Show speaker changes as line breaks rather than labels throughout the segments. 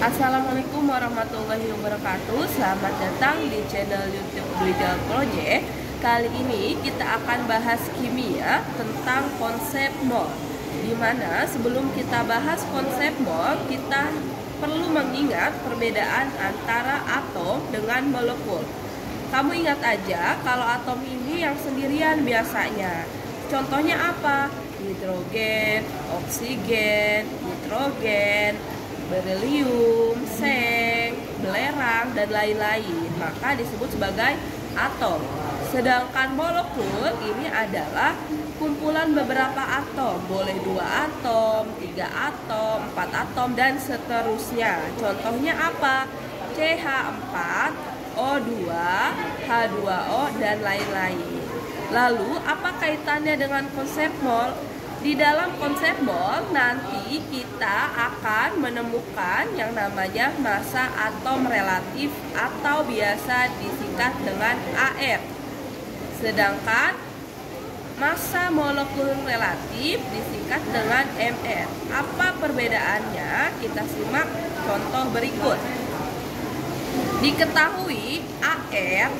Assalamualaikum warahmatullahi wabarakatuh. Selamat datang di channel YouTube Belajar Project. Kali ini kita akan bahas kimia tentang konsep mol. Dimana sebelum kita bahas konsep mol, kita perlu mengingat perbedaan antara atom dengan molekul. Kamu ingat aja kalau atom ini yang sendirian biasanya. Contohnya apa? Hidrogen, oksigen, nitrogen, berilium, seng, belerang, dan lain-lain. Maka disebut sebagai atom. Sedangkan molekul ini adalah kumpulan beberapa atom. Boleh 2 atom, 3 atom, 4 atom, dan seterusnya. Contohnya apa? CH4, O2, H2O, dan lain-lain. Lalu apa kaitannya dengan konsep mol? Di dalam konsep mol nanti kita akan menemukan yang namanya massa atom relatif atau biasa disingkat dengan AR. Sedangkan massa molekul relatif disingkat dengan MR. Apa perbedaannya? Kita simak contoh berikut. Diketahui AR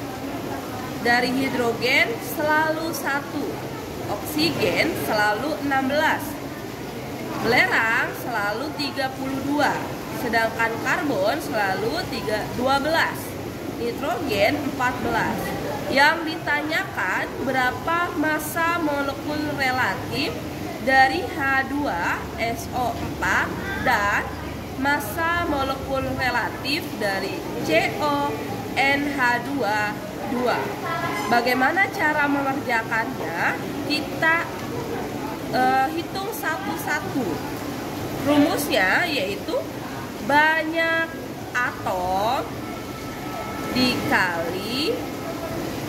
dari hidrogen selalu 1. Oksigen selalu 16, belerang selalu 32, sedangkan karbon selalu 12, nitrogen 14. Yang ditanyakan berapa massa molekul relatif dari H2SO4 dan massa molekul relatif dari CONH2. Bagaimana cara mengerjakannya? Kita hitung satu-satu. Rumusnya yaitu banyak atom dikali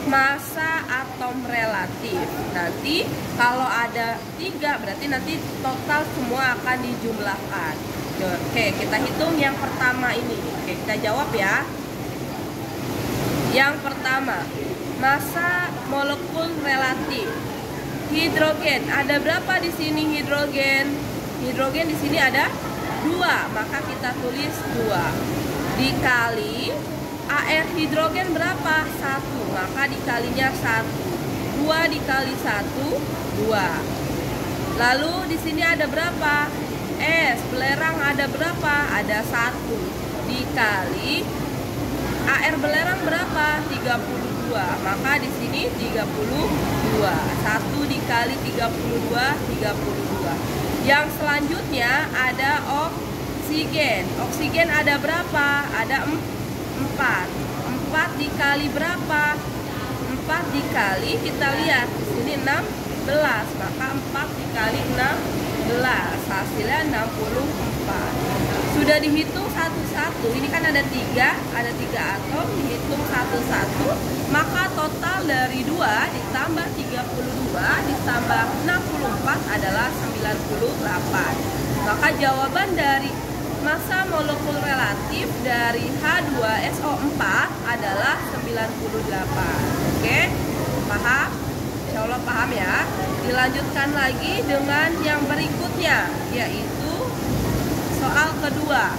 massa atom relatif. Nanti kalau ada 3 berarti nanti total semua akan dijumlahkan. Oke, kita hitung yang pertama ini. Oke, kita jawab ya. Yang pertama, massa molekul relatif. Hidrogen, ada berapa di sini hidrogen? Hidrogen di sini ada 2, maka kita tulis 2. Dikali AR hidrogen berapa? 1, maka dikalinya 1. 2 dikali 1, 2. Lalu di sini ada berapa? S, belerang ada berapa? Ada 1. Dikali AR belerang berapa? 32. Maka di sini 32. 1 dikali 32, 32. Yang selanjutnya ada oksigen. Oksigen ada berapa? Ada 4. 4 dikali berapa? 4 dikali, kita lihat di sini 16. Maka 4 dikali 16 hasilnya 64. Sudah dihitung satu-satu. Ini kan ada 3 atom, dihitung satu-satu. Maka total dari 2 ditambah 32 ditambah 64 adalah 98. Maka jawaban dari massa molekul relatif dari H2SO4 adalah 98. Oke? Paham? Insya Allah paham ya. Dilanjutkan lagi dengan yang berikutnya, yaitu soal kedua.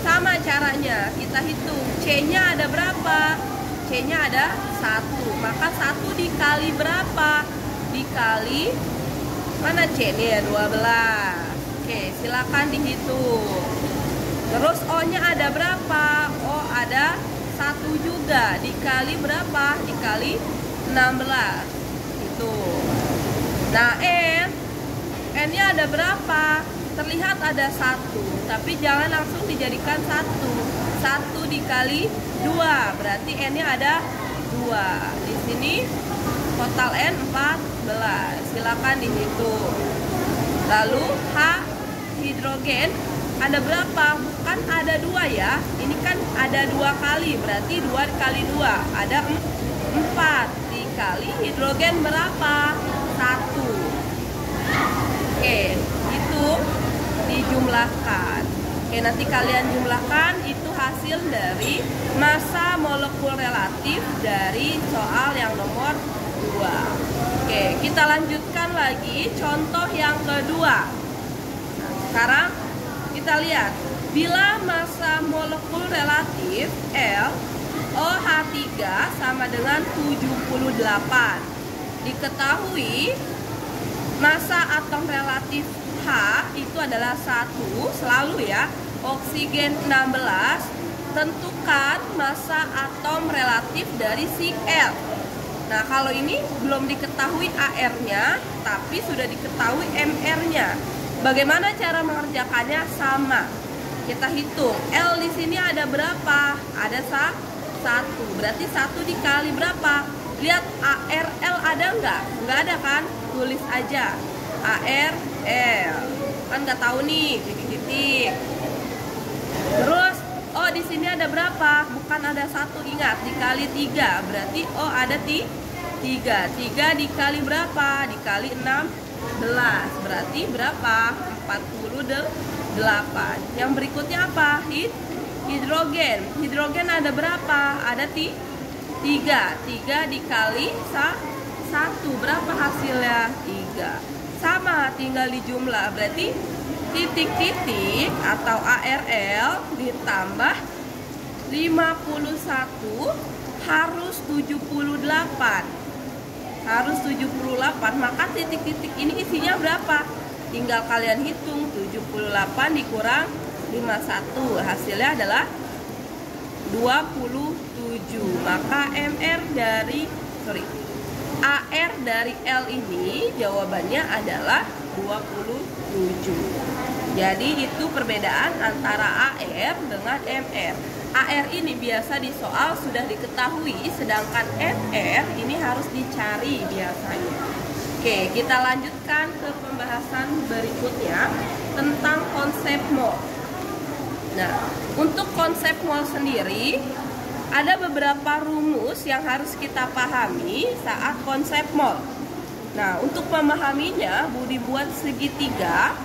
Sama caranya, kita hitung C-nya ada berapa? C-nya ada 1. Maka 1 dikali berapa? Dikali, mana C-nya? 12. Oke, silakan dihitung. Terus O-nya ada berapa? O ada 1 juga. Dikali berapa? Dikali 16. Itu. Nah, N-nya ada berapa? Terlihat ada 1, tapi jangan langsung dijadikan 1. 1 dikali 2, berarti N-nya ada 2. Di sini total N 14. Silakan dihitung. Lalu H hidrogen ada berapa? Bukan ada 2 ya. Ini kan ada 2 kali, berarti 2 kali 2 ada 4. Dikali hidrogen berapa? 1. Oke, itu dijumlahkan. Oke, nanti kalian jumlahkan itu hasil dari massa molekul relatif dari soal yang nomor 2. Oke, kita lanjutkan lagi contoh yang kedua. Nah, sekarang kita lihat Bila massa molekul relatif L OH3 sama dengan 78. Diketahui massa atom relatif H itu adalah 1 selalu ya. Oksigen 16. Tentukan massa atom relatif dari si L. Nah, kalau ini belum diketahui AR-nya, tapi sudah diketahui MR-nya. Bagaimana cara mengerjakannya? Sama. Kita hitung. L di sini ada berapa? Ada 1. Berarti 1 dikali berapa? Lihat ARL ada nggak? Nggak ada kan? Tulis aja ARL. Kan nggak tahu nih, titik-titik. Terus oh di sini ada berapa? Bukan ada 1, ingat, dikali 3. Berarti oh ada 3. 3 dikali berapa? Dikali 16. Berarti berapa? 48. Yang berikutnya apa? Hidrogen. Hidrogen ada berapa? Ada 3. 3 dikali 1. Berapa hasilnya? 3. Sama, tinggal dijumlah. Berarti titik-titik atau ARL ditambah 51 harus 78. Harus 78. Maka titik-titik ini isinya berapa? Tinggal kalian hitung. 78 dikurang 51. Hasilnya adalah 27. Maka AR dari L ini jawabannya adalah 27. Jadi itu perbedaan antara AR dengan MR. AR ini biasa di soal sudah diketahui, sedangkan MR ini harus dicari biasanya. Oke, kita lanjutkan ke pembahasan berikutnya tentang konsep mol. Nah, untuk konsep mol sendiri ada beberapa rumus yang harus kita pahami saat konsep mol. Nah, untuk memahaminya, Budi buat segitiga,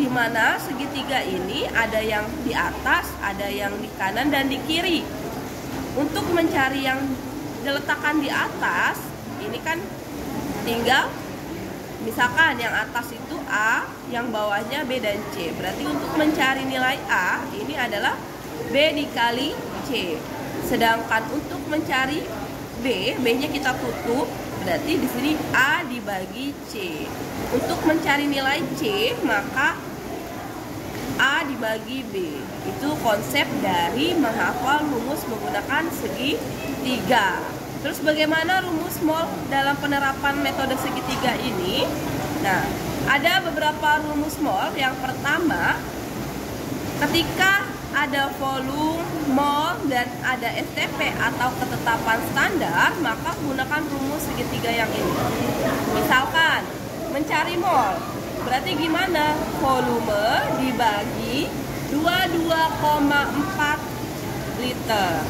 di mana segitiga ini ada yang di atas, ada yang di kanan dan di kiri. Untuk mencari yang diletakkan di atas, ini kan tinggal misalkan yang atas itu A, yang bawahnya B dan C. Berarti untuk mencari nilai A, ini adalah B dikali C. Sedangkan untuk mencari B, B-nya kita tutup, berarti di sini A dibagi C. Untuk mencari nilai C, maka A dibagi B. Itu konsep dari menghafal rumus menggunakan segitiga. Terus bagaimana rumus mol dalam penerapan metode segitiga ini? Nah, ada beberapa rumus mol. Yang pertama, ketika ada volume, mol, dan ada STP atau ketetapan standar, maka gunakan rumus segitiga yang ini. Misalkan, mencari mol, berarti gimana? Volume dibagi 22,4 liter.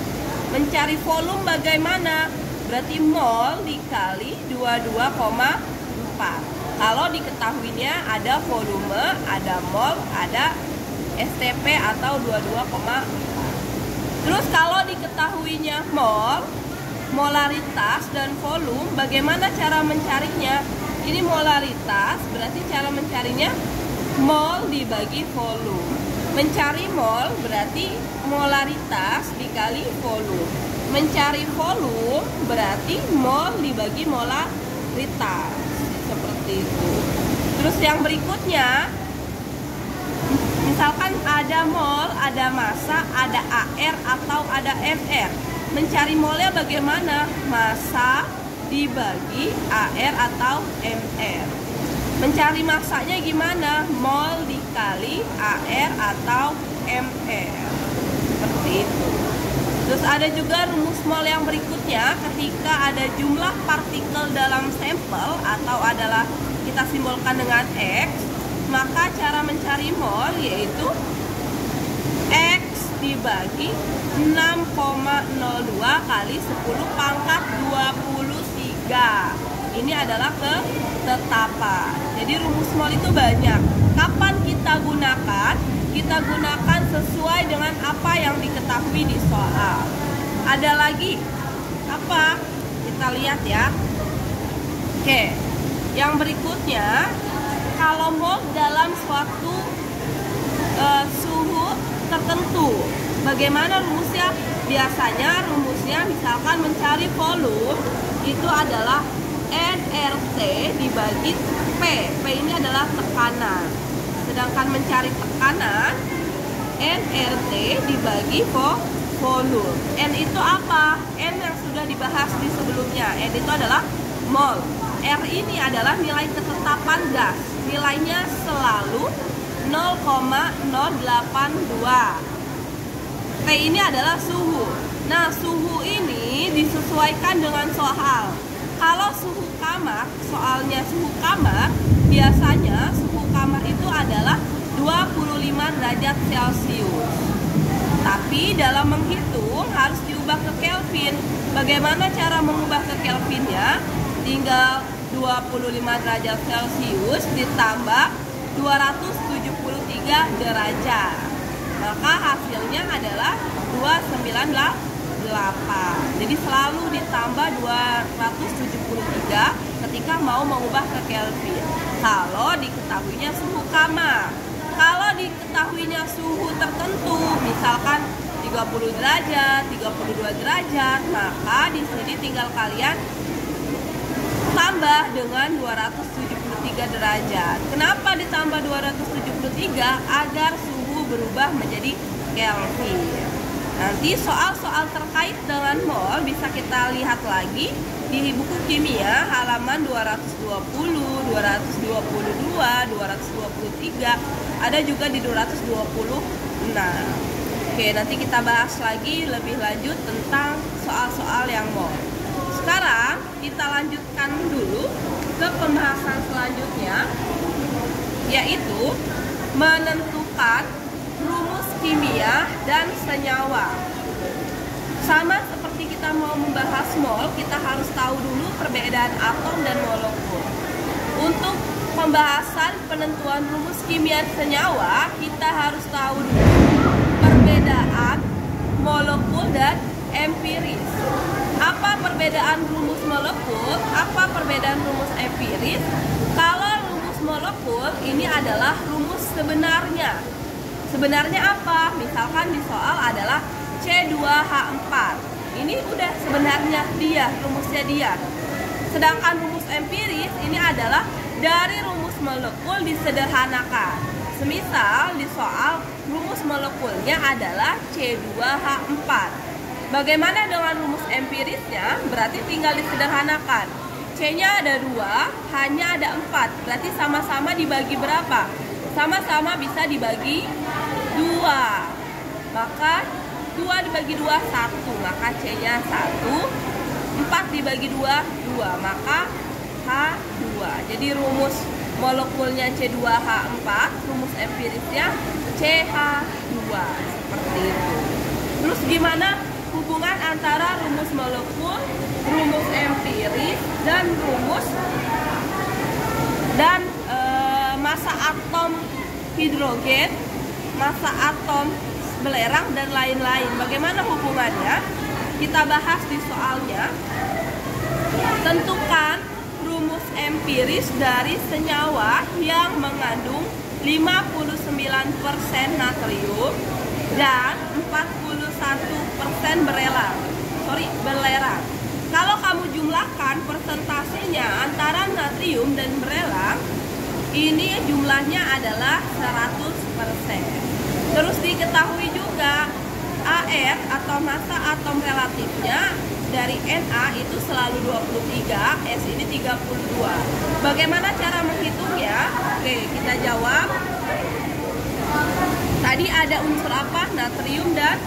Mencari volume bagaimana? Berarti mol dikali 22,4. Kalau diketahuinya ada volume, ada mol, ada STP atau 22,4. Terus kalau diketahuinya mol, molaritas dan volume, bagaimana cara mencarinya? Ini molaritas, berarti cara mencarinya mol dibagi volume. Mencari mol berarti molaritas dikali volume. Mencari volume berarti mol dibagi molaritas. Seperti itu. Terus yang berikutnya, misalkan ada mol, ada massa, ada AR atau ada MR. Mencari molnya bagaimana? Massa dibagi AR atau MR. Mencari massanya gimana? Mol dikali AR atau MR. Seperti itu. Terus ada juga rumus mol yang berikutnya, ketika ada jumlah partikel dalam sampel atau adalah kita simbolkan dengan X, maka cara mencari mol yaitu X dibagi 6,02 kali 10 pangkat 23. Ini adalah ketetapan. Jadi rumus mol itu banyak. Kapan kita gunakan? Kita gunakan sesuai dengan apa yang diketahui di soal. Ada lagi apa? Kita lihat ya. Oke, yang berikutnya, kalau mol dalam suatu suhu tertentu. Bagaimana rumusnya? Biasanya rumusnya misalkan mencari volume itu adalah nRT dibagi P. P ini adalah tekanan. Sedangkan mencari tekanan, nRT dibagi volume. N itu apa? N yang sudah dibahas di sebelumnya. N itu adalah mol. R ini adalah nilai ketetapan gas. Nilainya selalu 0,082. T ini adalah suhu. Nah, suhu ini disesuaikan dengan soal. Kalau suhu kamar, soalnya suhu kamar, biasanya suhu kamar itu adalah 25 derajat Celcius. Tapi dalam menghitung harus diubah ke Kelvin. Bagaimana cara mengubah ke Kelvinnya? Tinggal 25 derajat Celcius ditambah 273 derajat. Maka hasilnya adalah 298. Jadi selalu ditambah 273 ketika mau mengubah ke Kelvin. Kalau diketahuinya suhu kamar. Kalau diketahuinya suhu tertentu, misalkan 30 derajat, 32 derajat, maka di sini tinggal kalian tambah dengan 273 derajat. Kenapa ditambah 273? Agar suhu berubah menjadi Kelvin. Nanti soal-soal terkait dengan mol bisa kita lihat lagi di buku kimia halaman 220, 222, 223, ada juga di 226. Oke, nanti kita bahas lagi lebih lanjut tentang soal-soal yang mol. Sekarang kita lanjutkan dulu ke pembahasan selanjutnya, yaitu menentukan rumus kimia dan senyawa. Sama seperti kita mau membahas mol, kita harus tahu dulu perbedaan atom dan molekul. Untuk pembahasan penentuan rumus kimia senyawa, kita harus tahu dulu perbedaan molekul dan empiris. Apa perbedaan rumus molekul? Apa perbedaan rumus empiris? Kalau rumus molekul ini adalah rumus sebenarnya. Sebenarnya apa? Misalkan di soal adalah C2H4. Ini udah sebenarnya dia, rumusnya dia. Sedangkan rumus empiris ini adalah dari rumus molekul disederhanakan. Semisal di soal rumus molekulnya adalah C2H4. Bagaimana dengan rumus empirisnya? Berarti tinggal disederhanakan. C-nya ada 2, H-nya ada 4. Berarti sama-sama dibagi berapa? Sama-sama bisa dibagi 2. Maka 2 dibagi 2, 1. Maka C-nya 1. 4 dibagi 2, 2. Maka H2. Jadi rumus molekulnya C2H4, rumus empirisnya CH2. Seperti itu. Terus gimana hubungan antara rumus molekul, rumus empiris, dan rumus dan massa atom hidrogen, massa atom belerang, dan lain-lain? Bagaimana hubungannya? Kita bahas di soalnya. Tentukan rumus empiris dari senyawa yang mengandung 59% natrium dan 41% belerang. Kalau kamu jumlahkan persentasenya antara natrium dan belerang, ini jumlahnya adalah 100%. Terus diketahui juga AR atau massa atom relatifnya dari Na itu selalu 23, S ini 32. Bagaimana cara menghitungnya? Oke, kita jawab. Tadi ada unsur apa? Natrium dan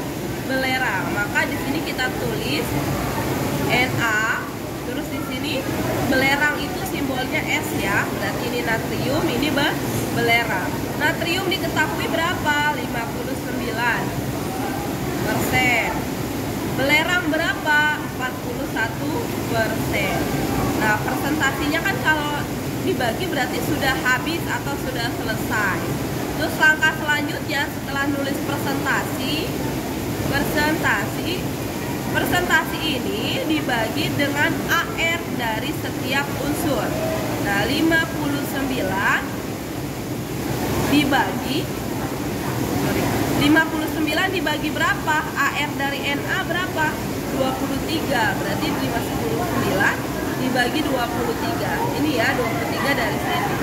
belerang. Maka di sini kita tulis Na. Terus di sini belerang itu simbolnya S ya. Berarti ini natrium, ini belerang. Natrium diketahui berapa? 59%. Belerang berapa? 41%. Nah, persentasinya kan kalau dibagi berarti sudah habis atau sudah selesai. Terus langkah selanjutnya setelah nulis persentasi ini dibagi dengan AR dari setiap unsur. Nah, 59 dibagi 59 dibagi berapa? AR dari Na berapa? 23. Berarti 59 dibagi 23. Ini ya 23 dari sini.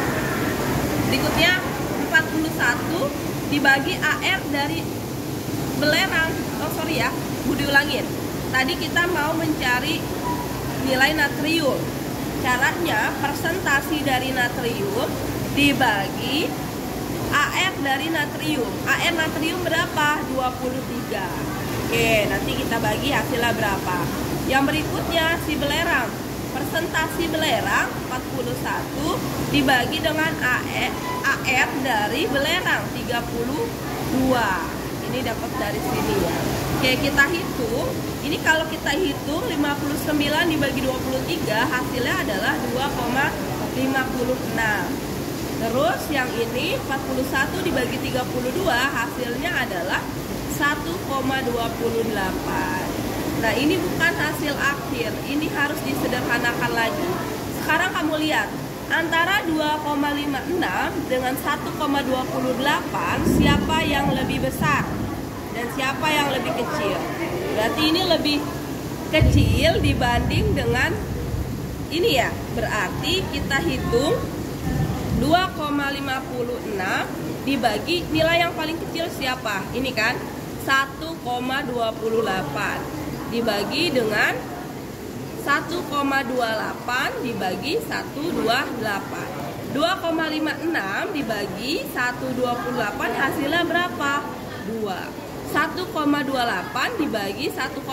Berikutnya 41 dibagi AR dari belerang. Oh sorry ya, diulangin. Tadi kita mau mencari nilai natrium. Caranya presentasi dari natrium dibagi AR dari natrium. AR natrium berapa? 23. Oke, nanti kita bagi hasilnya berapa. Yang berikutnya si belerang. Presentasi belerang 41 dibagi dengan AR dari belerang 32. Ini dapat dari sini ya. Oke, kita hitung. Ini kalau kita hitung 59 dibagi 23 hasilnya adalah 2,56. Terus yang ini 41 dibagi 32 hasilnya adalah 1,28. Nah ini bukan hasil akhir, ini harus disederhanakan lagi. Sekarang kamu lihat, antara 2,56 dengan 1,28 siapa yang lebih besar dan siapa yang lebih kecil? Berarti ini lebih kecil dibanding dengan ini ya. Berarti kita hitung 2,56 dibagi nilai yang paling kecil siapa? Ini kan 1,28 dibagi dengan 1,28 dibagi 128. 2,56 dibagi 128 hasilnya berapa? 2. 1,28 dibagi 1,28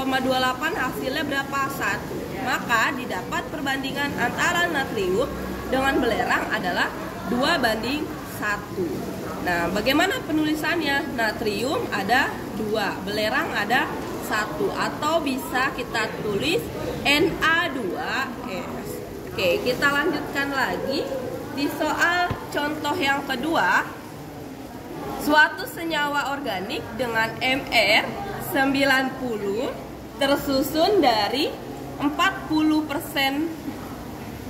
hasilnya berapa? 1. Maka didapat perbandingan antara natrium dengan belerang adalah 2:1. Nah, bagaimana penulisannya? Natrium ada 2, belerang ada 1, atau bisa kita tulis Na2S. Oke, kita lanjutkan lagi di soal contoh yang kedua. Suatu senyawa organik dengan Mr 90 tersusun dari 40%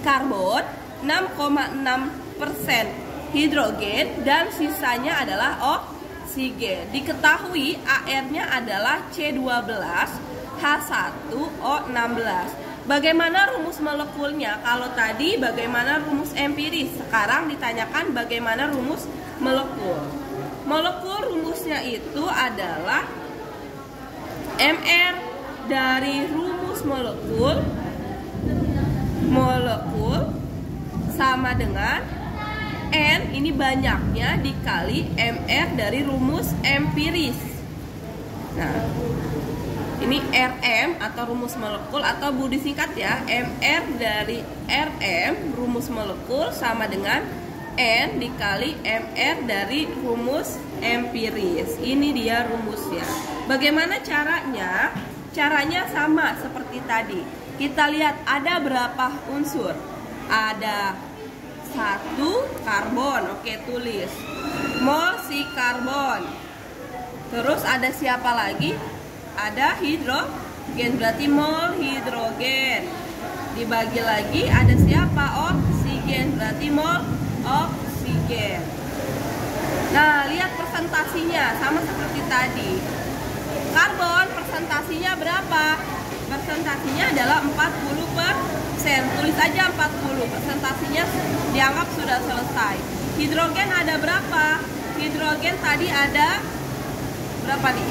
karbon, 6,6% hidrogen, dan sisanya adalah oksigen. Diketahui AR-nya adalah C12H1O16. Bagaimana rumus molekulnya? Kalau tadi bagaimana rumus empiris, sekarang ditanyakan bagaimana rumus molekul. Molekul rumusnya itu adalah Mr dari rumus molekul sama dengan N, ini banyaknya, dikali Mr dari rumus empiris. Nah, ini Rm atau rumus molekul, atau budi singkat ya, Mr dari Rm rumus molekul sama dengan N dikali Mr dari rumus empiris. Ini dia rumusnya. Bagaimana caranya? Caranya sama seperti tadi. Kita lihat ada berapa unsur. Ada 1 karbon. Oke, tulis mol si karbon. Terus ada siapa lagi? Ada hidrogen, berarti mol hidrogen. Dibagi lagi ada siapa? Oksigen, berarti mol oksigen. Nah, lihat presentasinya sama seperti tadi. Karbon presentasinya berapa? Presentasinya adalah 40%. Tulis aja 40. Presentasinya dianggap sudah selesai. Hidrogen ada berapa? Hidrogen tadi ada berapa nih?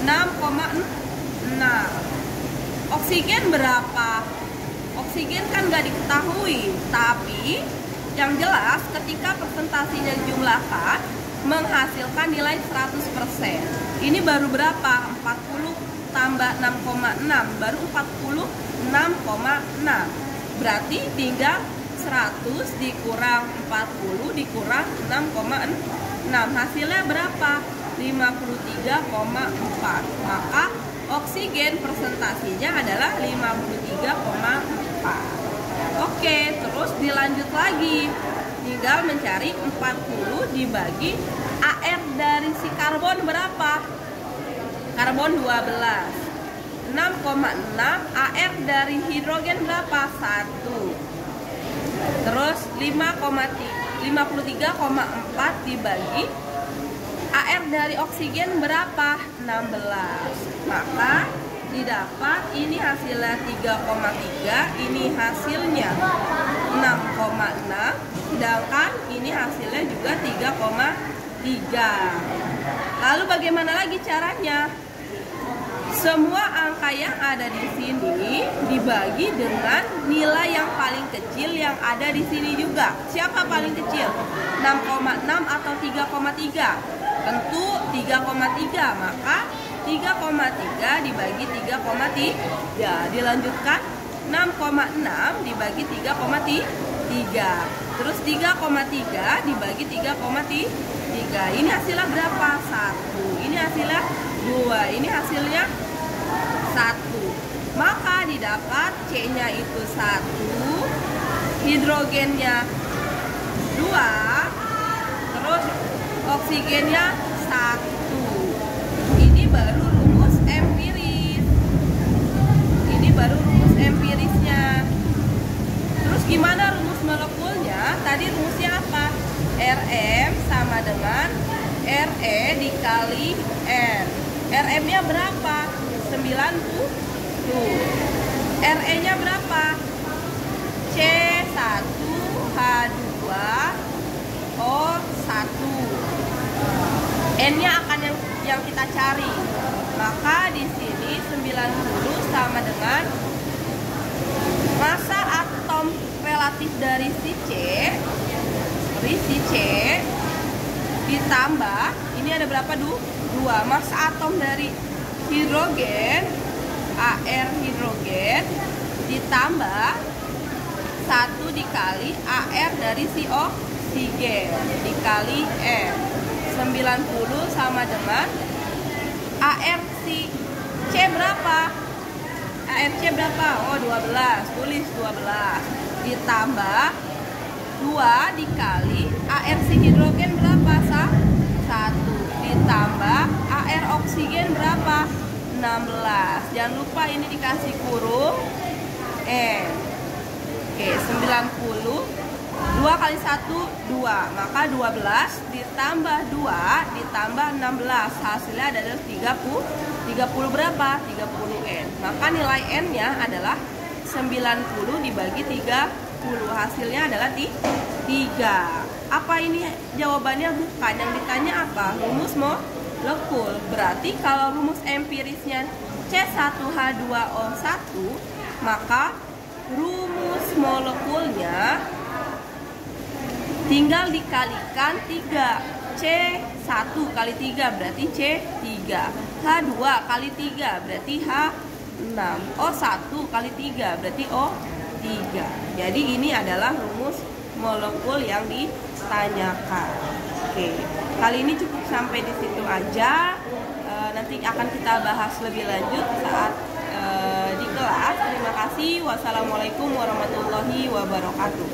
6,6. Oksigen berapa? Oksigen kan nggak diketahui, tapi yang jelas ketika presentasinya dijumlahkan menghasilkan nilai 100%. Ini baru berapa? 40 tambah 6,6 baru 46,6. Berarti tinggal 100 dikurang 40 dikurang 6,6. Hasilnya berapa? 53,4. Maka oksigen presentasinya adalah 53,4. Oke, terus dilanjut lagi. Tinggal mencari 40 dibagi AR dari si karbon berapa? Karbon 12. 6,6. AR dari hidrogen berapa? 1. Terus 53,4 dibagi AR dari oksigen berapa? 16. Maka didapat ini hasilnya 3,3, ini hasilnya 6,6, sedangkan ini hasilnya juga 3,3. Lalu bagaimana lagi caranya? Semua angka yang ada di sini dibagi dengan nilai yang paling kecil yang ada di sini juga. Siapa paling kecil? 6,6 atau 3,3? Tentu 3,3, maka 3,3 dibagi 3,3. Dilanjutkan 6,6 dibagi 3,3. Terus 3,3 dibagi 3,3. Ini hasilnya berapa? 1. Ini hasilnya 2. Ini hasilnya 1. Maka didapat C-nya itu 1, hidrogennya 2, terus oksigennya 1. Ini baru rumus empiris. Ini baru rumus empirisnya. Terus gimana rumus molekulnya? Tadi rumusnya apa? Rm sama dengan Re dikali N. Rm-nya berapa? 90. Re-nya berapa? C1H2O1. N-nya akan yang kita cari. Maka di sini 90 sama dengan massa atom relatif dari si C ditambah ini ada berapa? 2. Massa atom dari hidrogen AR hidrogen ditambah 1 dikali AR dari si oksigen dikali N. 90 sama dengan AR si C berapa? ARC berapa? Oh 12, tulis 12 ditambah 2 dikali AR si hidrogen berapa? 1 ditambah AR oksigen berapa? 16. Jangan lupa ini dikasih kurung N. Oke, 90 2 kali 1, 2. Maka 12 ditambah 2 ditambah 16. Hasilnya adalah 30. 30 berapa? 30 N. Maka nilai N-nya adalah 90 dibagi 30. Hasilnya adalah 3. Apa ini jawabannya? Bukan. Yang ditanya apa? Rumus molekul. Berarti kalau rumus empirisnya C1H2O1, maka rumus molekulnya tinggal dikalikan 3. C1 kali 3 berarti C3. H2 kali 3 berarti H6. O1 kali 3 berarti O3. Jadi ini adalah rumus molekul yang ditanyakan. Oke, kali ini cukup sampai di situ aja. Nanti akan kita bahas lebih lanjut saat di kelas. Terima kasih. Wassalamualaikum warahmatullahi wabarakatuh.